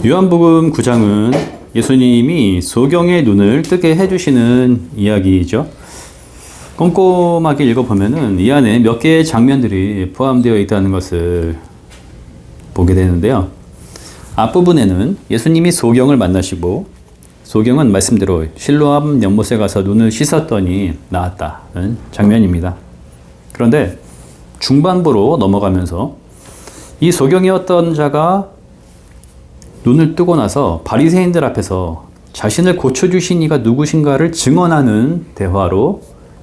요한복음 9장은 예수님이 소경의 눈을 뜨게 해주시는 이야기죠. 꼼꼼하게 읽어보면은 이 안에 몇 개의 장면들이 포함되어 있다는 것을 보게 되는데요. 앞부분에는 예수님이 소경을 만나시고, 소경은 말씀대로 실로암 연못에 가서 눈을 씻었더니 나았다는 장면입니다. 그런데 중반부로 넘어가면서 이 소경이었던 자가 눈을 뜨고 나서 바리새인들 앞에서 자신을 고쳐주신 이가 누구신가를 증언하는 대화로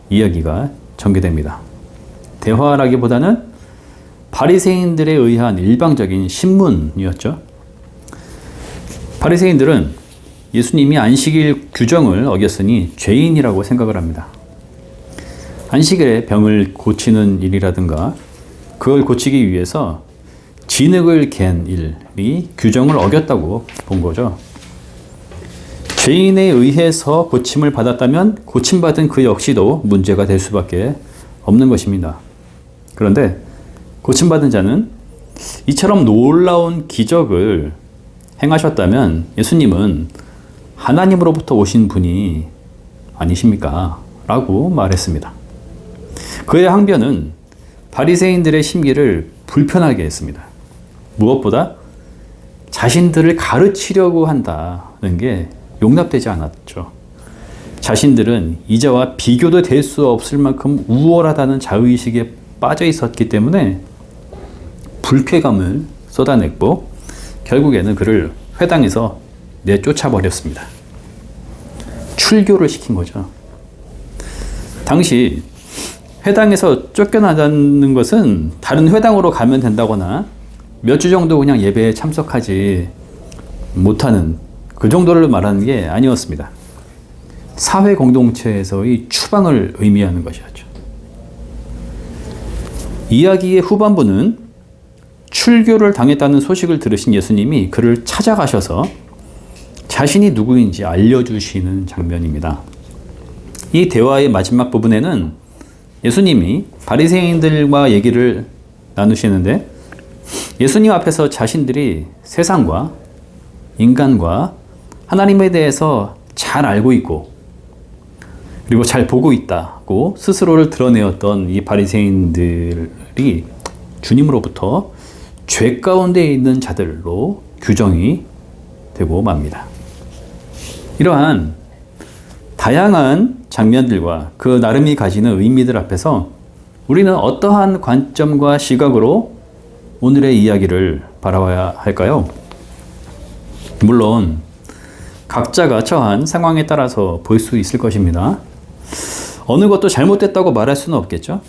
이야기가 전개됩니다. 대화라기보다는 바리새인들에 의한 일방적인 신문이었죠. 바리새인들은 예수님이 안식일 규정을 어겼으니 죄인이라고 생각을 합니다. 안식일에 병을 고치는 일이라든가 그걸 고치기 위해서 진흙을 갠 일이 규정을 어겼다고 본 거죠. 죄인에 의해서 고침을 받았다면 고침받은 그 역시도 문제가 될 수밖에 없는 것입니다. 그런데 고침받은 자는 이처럼 놀라운 기적을 행하셨다면 예수님은 하나님으로부터 오신 분이 아니십니까? 라고 말했습니다. 그의 항변은 바리새인들의 심기를 불편하게 했습니다. 무엇보다 자신들을 가르치려고 한다는 게 용납되지 않았죠. 자신들은 이자와 비교도 될 수 없을 만큼 우월하다는 자의식에 빠져 있었기 때문에 불쾌감을 쏟아냈고 결국에는 그를 회당에서 내쫓아 버렸습니다. 출교를 시킨 거죠. 당시 회당에서 쫓겨나자는 것은 다른 회당으로 가면 된다거나 몇 주 정도 그냥 예배에 참석하지 못하는 그 정도를 말하는 게 아니었습니다. 사회 공동체에서의 추방을 의미하는 것이었죠. 이야기의 후반부는 출교를 당했다는 소식을 들으신 예수님이 그를 찾아가셔서 자신이 누구인지 알려주시는 장면입니다. 이 대화의 마지막 부분에는 예수님이 바리새인들과 얘기를 나누시는데 예수님 앞에서 자신들이 세상과 인간과 하나님에 대해서 잘 알고 있고 그리고 잘 보고 있다고 스스로를 드러내었던 이 바리새인들이 주님으로부터 죄 가운데 있는 자들로 규정이 되고 맙니다. 이러한 다양한 장면들과 그 나름이 가지는 의미들 앞에서 우리는 어떠한 관점과 시각으로 오늘의 이야기를 바라봐야 할까요? 물론 각자가 처한 상황에 따라서 볼 수 있을 것입니다. 어느 것도 잘못됐다고 말할 수는 없겠죠.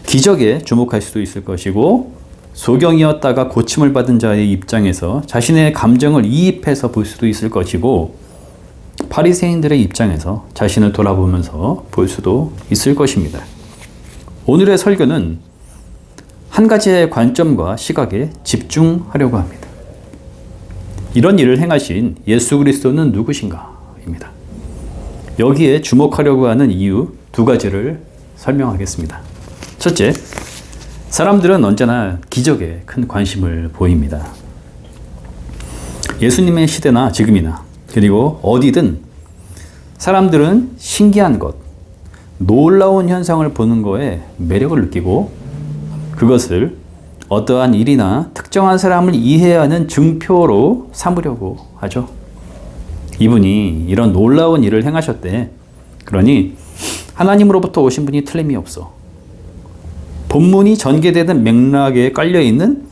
기적에 주목할 수도 있을 것이고 소경이었다가 고침을 받은 자의 입장에서 자신의 감정을 이입해서 볼 수도 있을 것이고 바리새인들의 입장에서 자신을 돌아보면서 볼 수도 있을 것입니다. 오늘의 설교는 한 가지의 관점과 시각에 집중하려고 합니다. 이런 일을 행하신 예수 그리스도는 누구신가입니다. 여기에 주목하려고 하는 이유 두 가지를 설명하겠습니다. 첫째, 사람들은 언제나 기적에 큰 관심을 보입니다. 예수님의 시대나 지금이나 그리고 어디든 사람들은 신기한 것, 놀라운 현상을 보는 거에 매력을 느끼고 그것을 어떠한 일이나 특정한 사람을 이해하는 증표로 삼으려고 하죠. 이분이 이런 놀라운 일을 행하셨대. 그러니 하나님으로부터 오신 분이 틀림이 없어. 본문이 전개되는 맥락에 깔려있는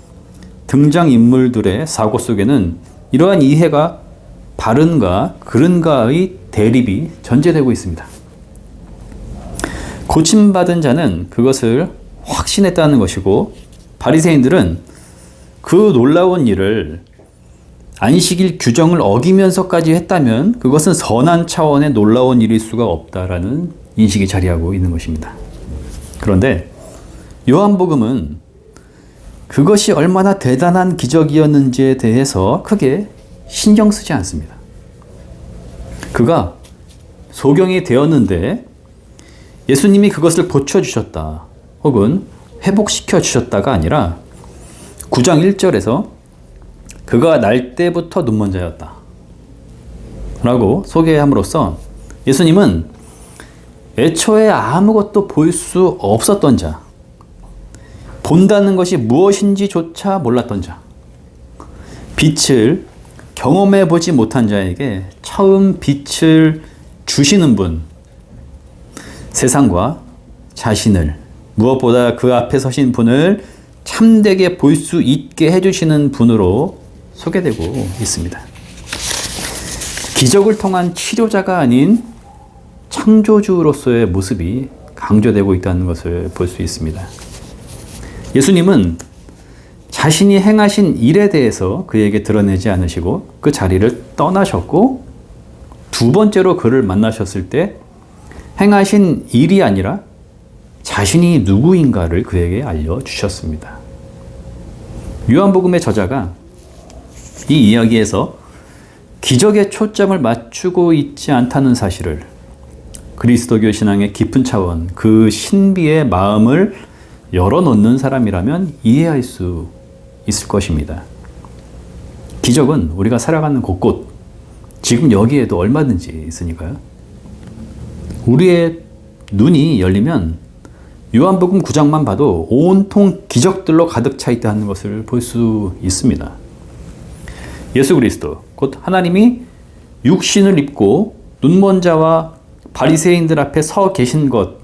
등장인물들의 사고 속에는 이러한 이해가 바른가 그른가의 대립이 전제되고 있습니다. 고침받은 자는 그것을 확신했다는 것이고 바리새인들은 그 놀라운 일을 안식일 규정을 어기면서까지 했다면 그것은 선한 차원의 놀라운 일일 수가 없다라는 인식이 자리하고 있는 것입니다. 그런데 요한복음은 그것이 얼마나 대단한 기적이었는지에 대해서 크게 신경 쓰지 않습니다. 그가 소경이 되었는데 예수님이 그것을 고쳐주셨다 혹은 회복시켜 주셨다가 아니라 9장 1절에서 그가 날 때부터 눈먼 자였다 라고 소개함으로써 예수님은 애초에 아무것도 볼 수 없었던 자, 본다는 것이 무엇인지조차 몰랐던 자, 빛을 경험해 보지 못한 자에게 처음 빛을 주시는 분, 세상과 자신을, 무엇보다 그 앞에 서신 분을 참되게 볼 수 있게 해주시는 분으로 소개되고 있습니다. 기적을 통한 치료자가 아닌 창조주로서의 모습이 강조되고 있다는 것을 볼 수 있습니다. 예수님은 자신이 행하신 일에 대해서 그에게 드러내지 않으시고 그 자리를 떠나셨고, 두 번째로 그를 만나셨을 때 행하신 일이 아니라 자신이 누구인가를 그에게 알려주셨습니다. 요한복음의 저자가 이 이야기에서 기적에 초점을 맞추고 있지 않다는 사실을 그리스도교 신앙의 깊은 차원, 그 신비의 마음을 열어놓는 사람이라면 이해할 수 있을 것입니다. 기적은 우리가 살아가는 곳곳, 지금 여기에도 얼마든지 있으니까요. 우리의 눈이 열리면 요한복음 9장만 봐도 온통 기적들로 가득 차 있다는 것을 볼 수 있습니다. 예수 그리스도, 곧 하나님이 육신을 입고 눈먼 자와 바리새인들 앞에 서 계신 것,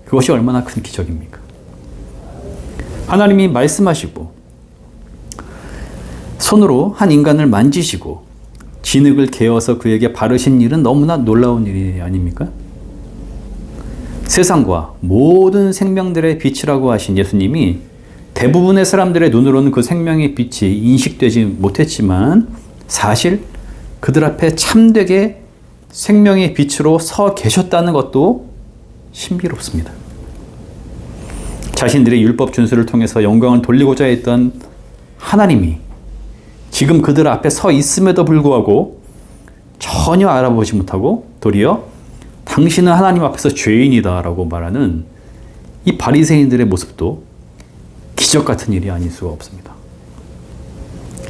그것이 얼마나 큰 기적입니까? 하나님이 말씀하시고 손으로 한 인간을 만지시고 진흙을 개어서 그에게 바르신 일은 너무나 놀라운 일이 아닙니까? 세상과 모든 생명들의 빛이라고 하신 예수님이 대부분의 사람들의 눈으로는 그 생명의 빛이 인식되지 못했지만 사실 그들 앞에 참되게 생명의 빛으로 서 계셨다는 것도 신비롭습니다. 자신들의 율법 준수를 통해서 영광을 돌리고자 했던 하나님이 지금 그들 앞에 서 있음에도 불구하고 전혀 알아보지 못하고 도리어 당신은 하나님 앞에서 죄인이다 라고 말하는 이 바리새인들의 모습도 기적 같은 일이 아닐 수가 없습니다.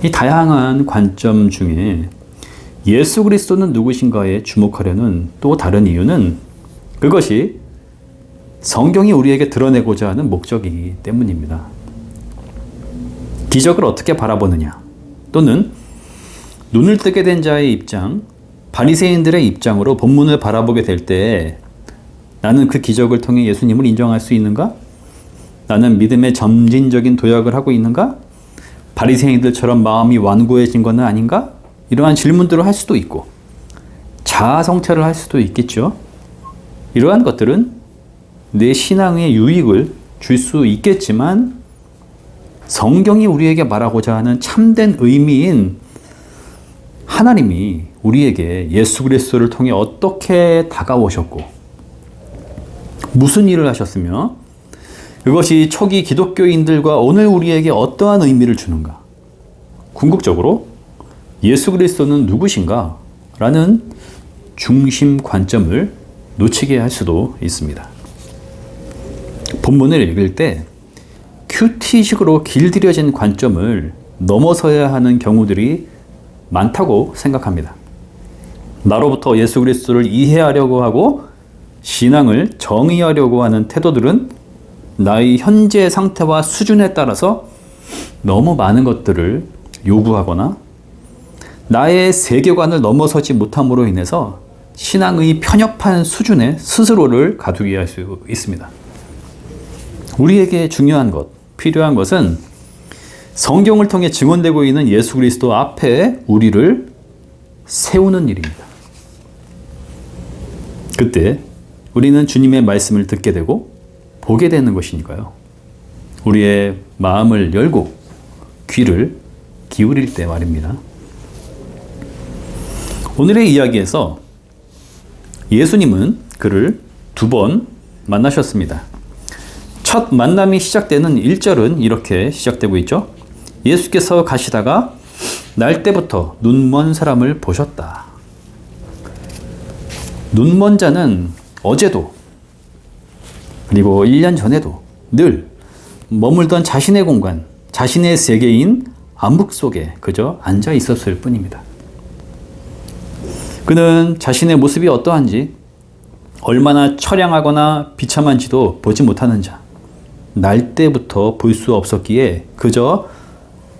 이 다양한 관점 중에 예수 그리스도는 누구신가에 주목하려는 또 다른 이유는 그것이 성경이 우리에게 드러내고자 하는 목적이기 때문입니다. 기적을 어떻게 바라보느냐, 또는 눈을 뜨게 된 자의 입장, 바리새인들의 입장으로 본문을 바라보게 될 때 나는 그 기적을 통해 예수님을 인정할 수 있는가? 나는 믿음의 점진적인 도약을 하고 있는가? 바리새인들처럼 마음이 완고해진 것은 아닌가? 이러한 질문들을 할 수도 있고 자아 성찰을 할 수도 있겠죠. 이러한 것들은 내 신앙에 유익을 줄 수 있겠지만 성경이 우리에게 말하고자 하는 참된 의미인 하나님이 우리에게 예수 그리스도를 통해 어떻게 다가오셨고 무슨 일을 하셨으며 그것이 초기 기독교인들과 오늘 우리에게 어떠한 의미를 주는가, 궁극적으로 예수 그리스도는 누구신가? 라는 중심 관점을 놓치게 할 수도 있습니다. 본문을 읽을 때 큐티식으로 길들여진 관점을 넘어서야 하는 경우들이 많다고 생각합니다. 나로부터 예수 그리스도를 이해하려고 하고 신앙을 정의하려고 하는 태도들은 나의 현재 상태와 수준에 따라서 너무 많은 것들을 요구하거나 나의 세계관을 넘어서지 못함으로 인해서 신앙의 편협한 수준에 스스로를 가두게 할 수 있습니다. 우리에게 중요한 것, 필요한 것은 성경을 통해 증언되고 있는 예수 그리스도 앞에 우리를 세우는 일입니다. 그때 우리는 주님의 말씀을 듣게 되고 보게 되는 것이니까요. 우리의 마음을 열고 귀를 기울일 때 말입니다. 오늘의 이야기에서 예수님은 그를 2번 만나셨습니다. 첫 만남이 시작되는 1절은 이렇게 시작되고 있죠. 예수께서 가시다가 날 때부터 눈먼 사람을 보셨다. 눈먼 자는 어제도 그리고 1년 전에도 늘 머물던 자신의 공간, 자신의 세계인 암흑 속에 그저 앉아 있었을 뿐입니다. 그는 자신의 모습이 어떠한지, 얼마나 처량하거나 비참한지도 보지 못하는 자, 날 때부터 볼 수 없었기에 그저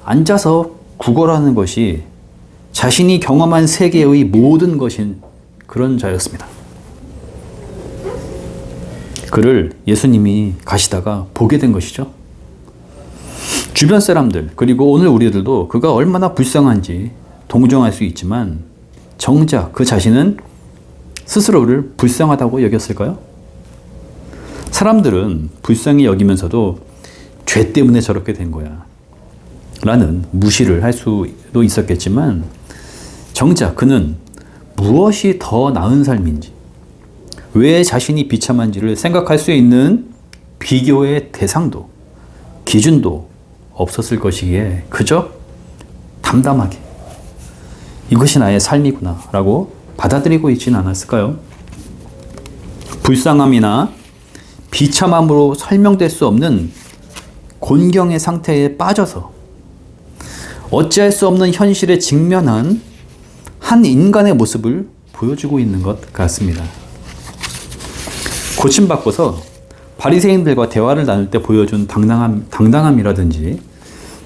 앉아서 구걸하는 것이 자신이 경험한 세계의 모든 것인 그런 자였습니다. 그를 예수님이 가시다가 보게 된 것이죠. 주변 사람들, 그리고 오늘 우리들도 그가 얼마나 불쌍한지 동정할 수 있지만 정작 그 자신은 스스로를 불쌍하다고 여겼을까요? 사람들은 불쌍히 여기면서도 죄 때문에 저렇게 된 거야 라는 무시를 할 수도 있었겠지만 정작 그는 무엇이 더 나은 삶인지, 왜 자신이 비참한지를 생각할 수 있는 비교의 대상도 기준도 없었을 것이기에 그저 담담하게 이것이 나의 삶이구나 라고 받아들이고 있지는 않았을까요? 불쌍함이나 비참함으로 설명될 수 없는 곤경의 상태에 빠져서 어찌할 수 없는 현실에 직면한 한 인간의 모습을 보여주고 있는 것 같습니다. 고침받고서 바리새인들과 대화를 나눌 때 보여준 당당함이라든지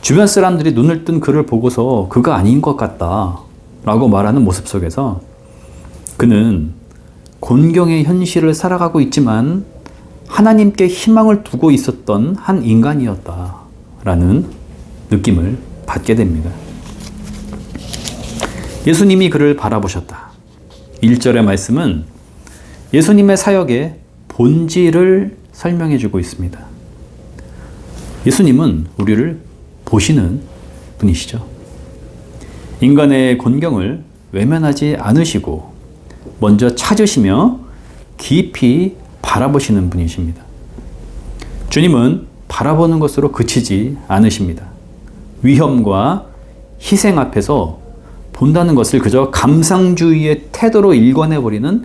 주변 사람들이 눈을 뜬 그를 보고서 그가 아닌 것 같다 라고 말하는 모습 속에서 그는 곤경의 현실을 살아가고 있지만 하나님께 희망을 두고 있었던 한 인간이었다라는 느낌을 받게 됩니다. 예수님이 그를 바라보셨다. 1절의 말씀은 예수님의 사역의 본질을 설명해 주고 있습니다. 예수님은 우리를 보시는 분이시죠. 인간의 곤경을 외면하지 않으시고 먼저 찾으시며 깊이 바라보시는 분이십니다. 주님은 바라보는 것으로 그치지 않으십니다. 위험과 희생 앞에서 본다는 것을 그저 감상주의의 태도로 일관해버리는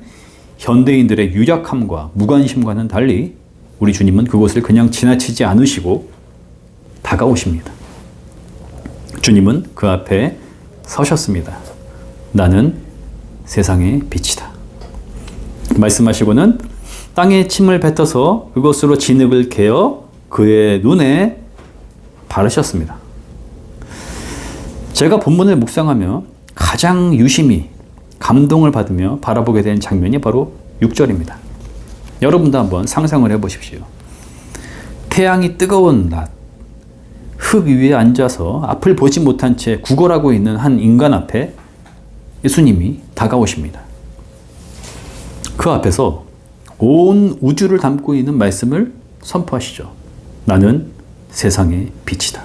현대인들의 유약함과 무관심과는 달리 우리 주님은 그것을 그냥 지나치지 않으시고 다가오십니다. 주님은 그 앞에 서셨습니다. 나는 세상의 빛이다. 말씀하시고는 땅에 침을 뱉어서 그것으로 진흙을 개어 그의 눈에 바르셨습니다. 제가 본문을 묵상하며 가장 유심히 감동을 받으며 바라보게 된 장면이 바로 6절입니다. 여러분도 한번 상상을 해보십시오. 태양이 뜨거운 낮, 흙 위에 앉아서 앞을 보지 못한 채 구걸하고 있는 한 인간 앞에 예수님이 다가오십니다. 그 앞에서 온 우주를 담고 있는 말씀을 선포하시죠. 나는 세상의 빛이다.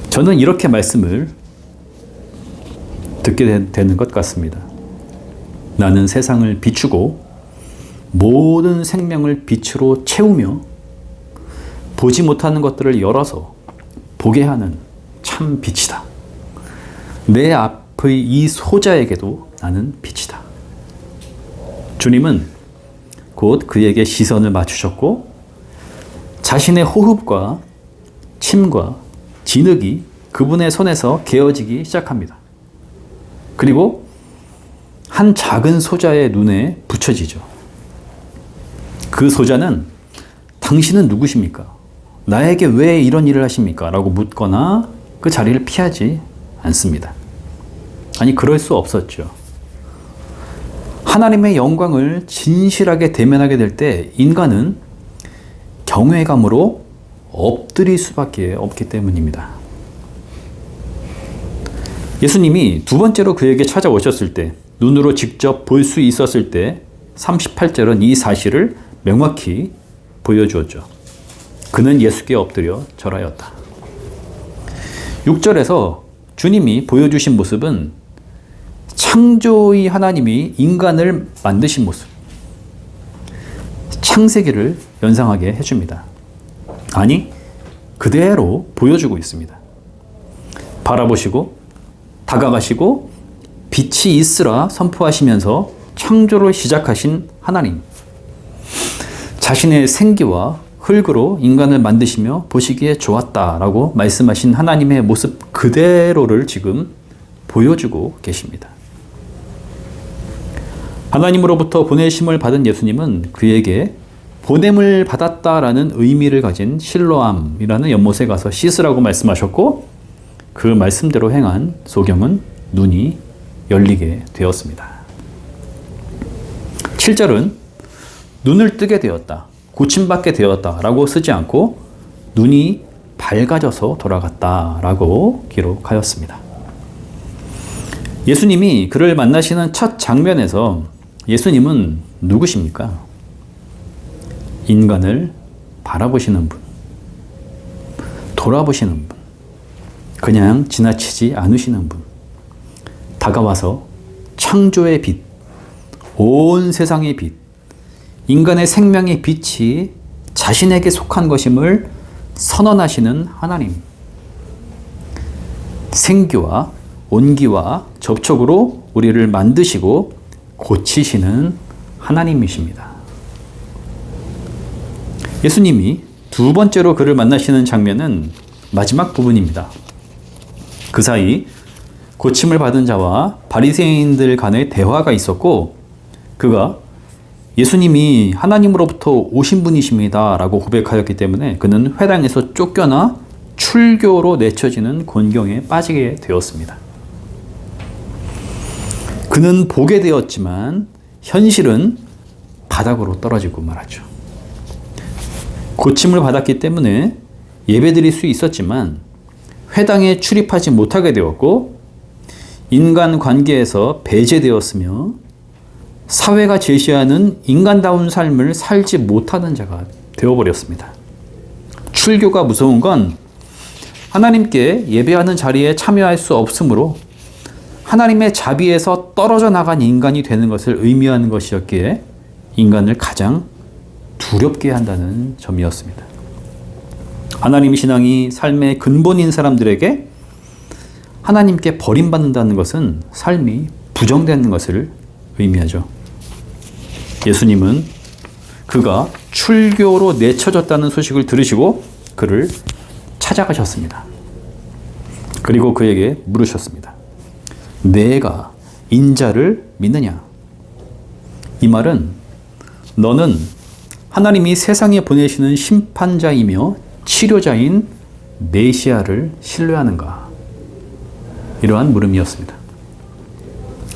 저는 이렇게 말씀을 듣게 되는 것 같습니다. 나는 세상을 비추고 모든 생명을 빛으로 채우며 보지 못하는 것들을 열어서 보게 하는 참 빛이다. 내 앞의 이 소자에게도 나는 빛이다. 주님은 곧 그에게 시선을 맞추셨고 자신의 호흡과 침과 진흙이 그분의 손에서 개어지기 시작합니다. 그리고 한 작은 소자의 눈에 붙여지죠. 그 소자는 당신은 누구십니까? 나에게 왜 이런 일을 하십니까? 라고 묻거나 그 자리를 피하지 않습니다. 아니, 그럴 수 없었죠. 하나님의 영광을 진실하게 대면하게 될 때 인간은 경외감으로 엎드릴 수밖에 없기 때문입니다. 예수님이 두 번째로 그에게 찾아오셨을 때, 눈으로 직접 볼 수 있었을 때 38절은 이 사실을 명확히 보여주었죠. 그는 예수께 엎드려 절하였다. 6절에서 주님이 보여주신 모습은 창조의 하나님이 인간을 만드신 모습, 창세기를 연상하게 해줍니다. 아니, 그대로 보여주고 있습니다. 바라보시고 다가가시고 빛이 있으라 선포하시면서 창조를 시작하신 하나님, 자신의 생기와 흙으로 인간을 만드시며 보시기에 좋았다라고 말씀하신 하나님의 모습 그대로를 지금 보여주고 계십니다. 하나님으로부터 보내심을 받은 예수님은 그에게 보냄을 받았다라는 의미를 가진 실로암이라는 연못에 가서 씻으라고 말씀하셨고, 그 말씀대로 행한 소경은 눈이 열리게 되었습니다. 7절은 눈을 뜨게 되었다, 고침받게 되었다 라고 쓰지 않고 눈이 밝아져서 돌아갔다 라고 기록하였습니다. 예수님이 그를 만나시는 첫 장면에서 예수님은 누구십니까? 인간을 바라보시는 분, 돌아보시는 분, 그냥 지나치지 않으시는 분, 다가와서 창조의 빛, 온 세상의 빛, 인간의 생명의 빛이 자신에게 속한 것임을 선언하시는 하나님. 생기와 온기와 접촉으로 우리를 만드시고 고치시는 하나님이십니다. 예수님이 두 번째로 그를 만나시는 장면은 마지막 부분입니다. 그 사이 고침을 받은 자와 바리새인들 간의 대화가 있었고, 그가 예수님이 하나님으로부터 오신 분이십니다 라고 고백하였기 때문에 그는 회당에서 쫓겨나 출교로 내쳐지는 곤경에 빠지게 되었습니다. 그는 보게 되었지만 현실은 바닥으로 떨어지고 말았죠. 고침을 받았기 때문에 예배드릴 수 있었지만 회당에 출입하지 못하게 되었고, 인간 관계에서 배제되었으며 사회가 제시하는 인간다운 삶을 살지 못하는 자가 되어버렸습니다. 출교가 무서운 건 하나님께 예배하는 자리에 참여할 수 없으므로 하나님의 자비에서 떨어져 나간 인간이 되는 것을 의미하는 것이었기에 인간을 가장 두렵게 한다는 점이었습니다. 하나님 신앙이 삶의 근본인 사람들에게 하나님께 버림받는다는 것은 삶이 부정되는 것을 의미하죠. 예수님은 그가 출교로 내쳐졌다는 소식을 들으시고 그를 찾아가셨습니다. 그리고 그에게 물으셨습니다. 내가 인자를 믿느냐? 이 말은 너는 하나님이 세상에 보내시는 심판자이며 치료자인 메시아를 신뢰하는가? 이러한 물음이었습니다.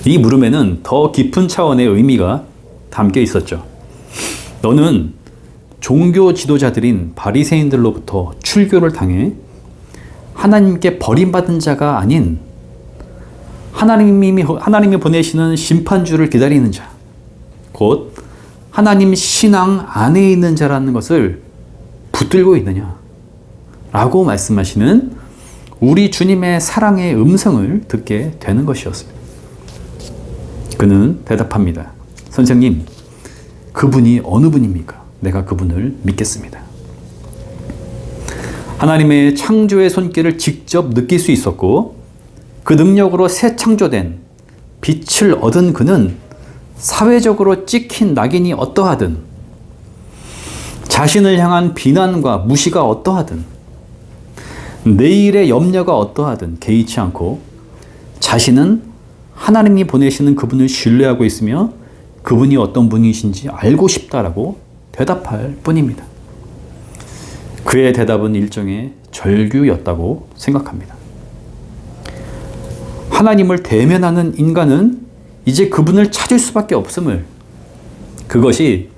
이 물음에는 더 깊은 차원의 의미가 담겨 있었죠. 너는 종교 지도자들인 바리새인들로부터 출교를 당해 하나님께 버림받은 자가 아닌 하나님이 보내시는 심판주를 기다리는 자, 곧 하나님 신앙 안에 있는 자라는 것을 붙들고 있느냐? 라고 말씀하시는 우리 주님의 사랑의 음성을 듣게 되는 것이었습니다. 그는 대답합니다. 선생님, 그분이 어느 분입니까? 내가 그분을 믿겠습니다. 하나님의 창조의 손길을 직접 느낄 수 있었고 그 능력으로 새 창조된 빛을 얻은 그는 사회적으로 찍힌 낙인이 어떠하든, 자신을 향한 비난과 무시가 어떠하든, 내일의 염려가 어떠하든 개의치 않고 자신은 하나님이 보내시는 그분을 신뢰하고 있으며 그분이 어떤 분이신지 알고 싶다라고 대답할 뿐입니다. 그의 대답은 일종의 절규였다고 생각합니다. 하나님을 대면하는 인간은 이제 그분을 찾을 수밖에 없음을, 그것이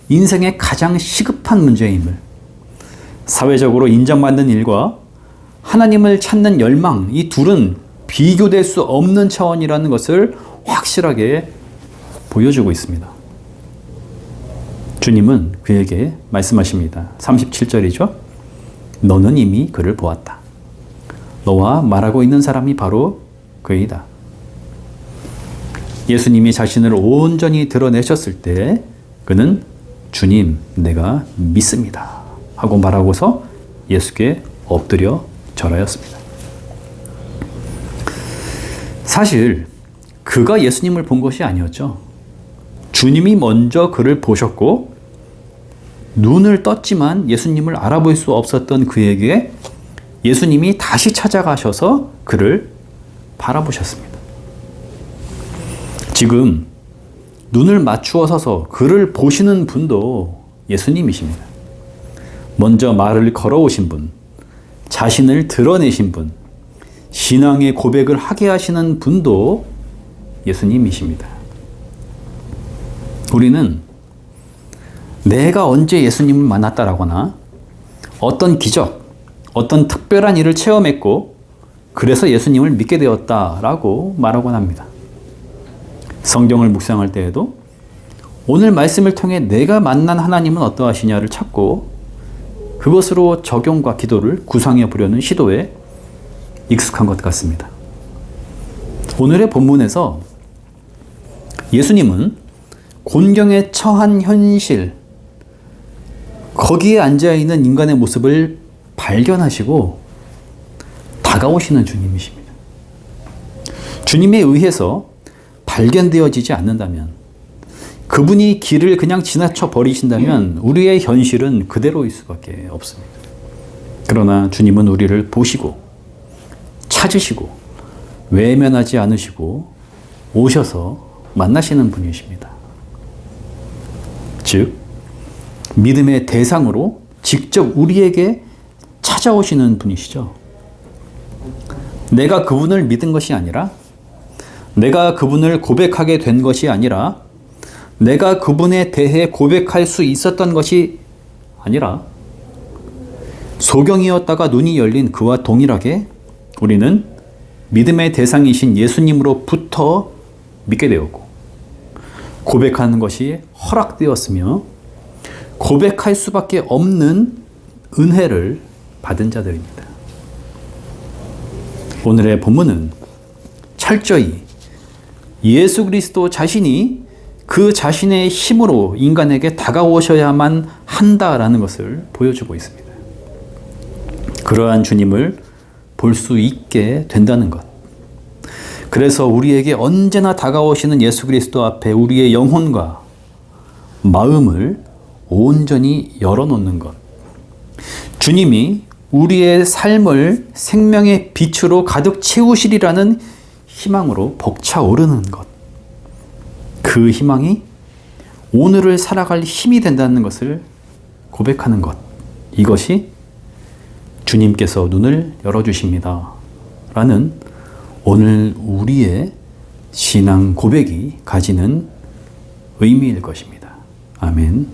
인생의 가장 시급한 문제임을, 사회적으로 인정받는 일과 하나님을 찾는 열망, 이 둘은 비교될 수 없는 차원이라는 것을 확실하게 보여주고 있습니다. 주님은 그에게 말씀하십니다. 37절이죠. 너는 이미 그를 보았다. 너와 말하고 있는 사람이 바로 그이다. 예수님이 자신을 온전히 드러내셨을 때 그는 주님, 내가 믿습니다 하고 말하고서 예수께 엎드려 절하였습니다. 사실 그가 예수님을 본 것이 아니었죠. 주님이 먼저 그를 보셨고 눈을 떴지만 예수님을 알아볼 수 없었던 그에게 예수님이 다시 찾아가셔서 그를 바라보셨습니다. 지금 눈을 맞추어 서서 그를 보시는 분도 예수님이십니다. 먼저 말을 걸어오신 분, 자신을 드러내신 분, 신앙의 고백을 하게 하시는 분도 예수님이십니다. 우리는 내가 언제 예수님을 만났다라거나 어떤 기적, 어떤 특별한 일을 체험했고 그래서 예수님을 믿게 되었다라고 말하곤 합니다. 성경을 묵상할 때에도 오늘 말씀을 통해 내가 만난 하나님은 어떠하시냐를 찾고 그것으로 적용과 기도를 구상해 보려는 시도에 익숙한 것 같습니다. 오늘의 본문에서 예수님은 곤경에 처한 현실, 거기에 앉아있는 인간의 모습을 발견하시고 다가오시는 주님이십니다. 주님에 의해서 발견되어지지 않는다면, 그분이 길을 그냥 지나쳐 버리신다면 우리의 현실은 그대로일 수밖에 없습니다. 그러나 주님은 우리를 보시고 찾으시고 외면하지 않으시고 오셔서 만나시는 분이십니다. 즉, 믿음의 대상으로 직접 우리에게 찾아오시는 분이시죠. 내가 그분을 믿은 것이 아니라, 내가 그분을 고백하게 된 것이 아니라, 내가 그분에 대해 고백할 수 있었던 것이 아니라, 소경이었다가 눈이 열린 그와 동일하게 우리는 믿음의 대상이신 예수님으로부터 믿게 되었고, 고백하는 것이 허락되었으며 고백할 수밖에 없는 은혜를 받은 자들입니다. 오늘의 본문은 철저히 예수 그리스도 자신이 그 자신의 힘으로 인간에게 다가오셔야만 한다라는 것을 보여주고 있습니다. 그러한 주님을 볼 수 있게 된다는 것. 그래서 우리에게 언제나 다가오시는 예수 그리스도 앞에 우리의 영혼과 마음을 온전히 열어놓는 것. 주님이 우리의 삶을 생명의 빛으로 가득 채우시리라는 희망으로 벅차오르는 것. 그 희망이 오늘을 살아갈 힘이 된다는 것을 고백하는 것. 이것이 주님께서 눈을 열어주십니다. 라는 오늘 우리의 신앙 고백이 가지는 의미일 것입니다. 아멘.